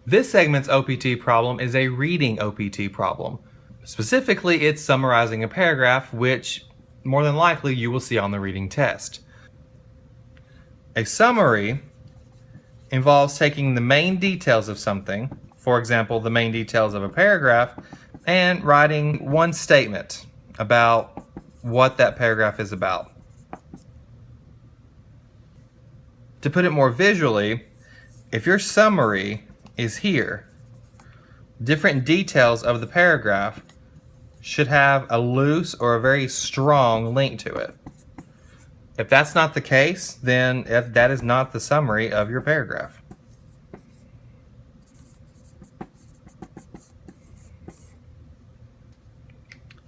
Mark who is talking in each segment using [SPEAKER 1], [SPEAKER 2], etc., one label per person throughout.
[SPEAKER 1] This segment's OPT problem is a reading OPT problem. Specifically, it's summarizing a paragraph, which more than likely you will see on the reading test. A summary involves taking the main details of something, for example, the main details of a paragraph, and writing one statement about what that paragraph is about. To put it more visually, if your summary is here, different details of the paragraph should have a loose or a very strong link to it. If that's not the case, then that is not the summary of your paragraph.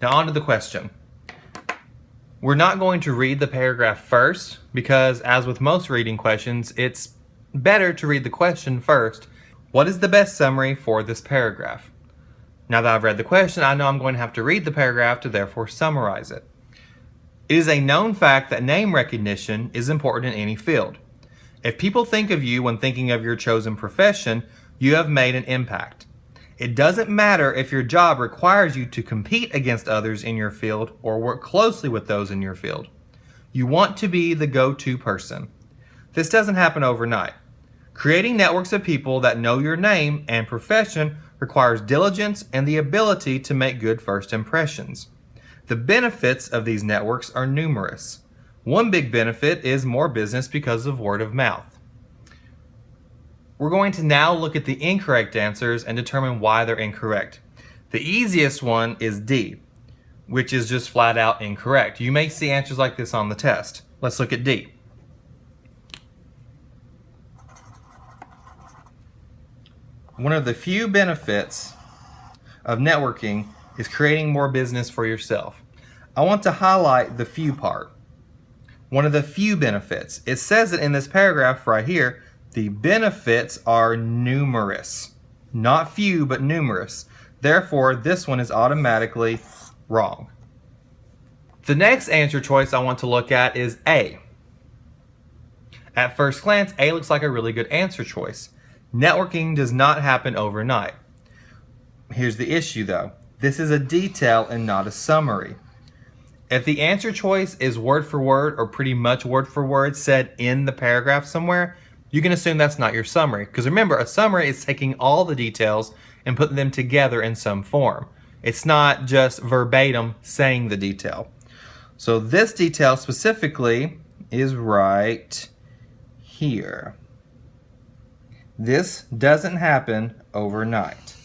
[SPEAKER 1] Now on to the question. We're not going to read the paragraph first because, as with most reading questions, it's better to read the question first. What is the best summary for this paragraph? Now that I've read the question, I know I'm going to have to read the paragraph to therefore summarize it. It is a known fact that name recognition is important in any field. If people think of you when thinking of your chosen profession, you have made an impact. It doesn't matter if your job requires you to compete against others in your field or work closely with those in your field. You want to be the go-to person. This doesn't happen overnight. Creating networks of people that know your name and profession requires diligence and the ability to make good first impressions. The benefits of these networks are numerous. One big benefit is more business because of word of mouth. We're going to now look at the incorrect answers and determine why they're incorrect. The easiest one is D, which is just flat out incorrect. You may see answers like this on the test. Let's look at D. One of the few benefits of networking is creating more business for yourself. I want to highlight the few part. One of the few benefits. It says it in this paragraph right here. The benefits are numerous. Not few, but numerous. Therefore, this one is automatically wrong. The next answer choice I want to look at is A. At first glance, A looks like a really good answer choice. Networking does not happen overnight. Here's the issue though. This is a detail and not a summary. If the answer choice is word for word or pretty much word for word said in the paragraph somewhere, you can assume that's not your summary. Because remember, a summary is taking all the details and putting them together in some form. It's not just verbatim saying the detail. So this detail specifically is right here. This doesn't happen overnight.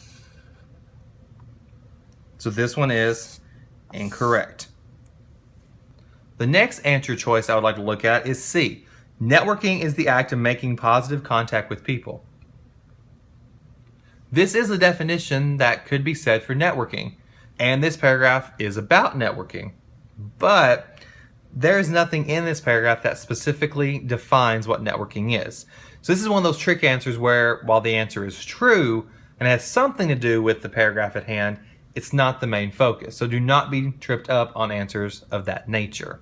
[SPEAKER 1] So this one is incorrect. The next answer choice I would like to look at is C. Networking is the act of making positive contact with people. This is a definition that could be said for networking, and this paragraph is about networking. But there's nothing in this paragraph that specifically defines what networking is. So this is one of those trick answers where, while the answer is true and has something to do with the paragraph at hand, it's not the main focus. So do not be tripped up on answers of that nature.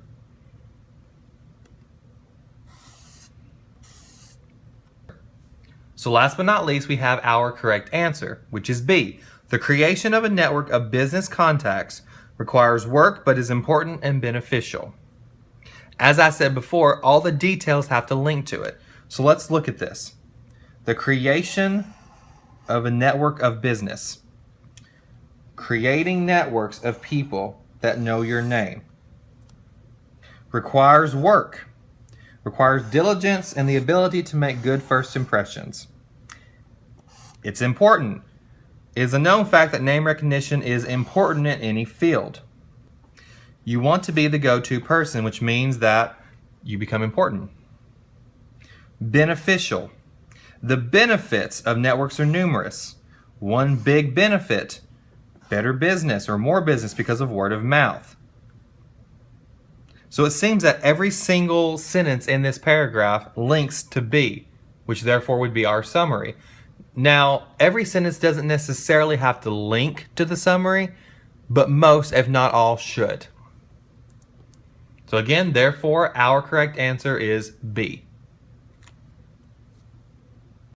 [SPEAKER 1] So last but not least, we have our correct answer, which is B. The creation of a network of business contacts requires work but is important and beneficial. As I said before, all the details have to link to it. So let's look at this. The creation of a network of business. Creating networks of people that know your name. Requires work. Requires diligence and the ability to make good first impressions. It's important. It is a known fact that name recognition is important in any field. You want to be the go-to person, which means that you become important. Beneficial. The benefits of networks are numerous. One big benefit, better business or more business because of word of mouth. So it seems that every single sentence in this paragraph links to B, which therefore would be our summary. Now, every sentence doesn't necessarily have to link to the summary, but most, if not all, should. So again, therefore, our correct answer is B.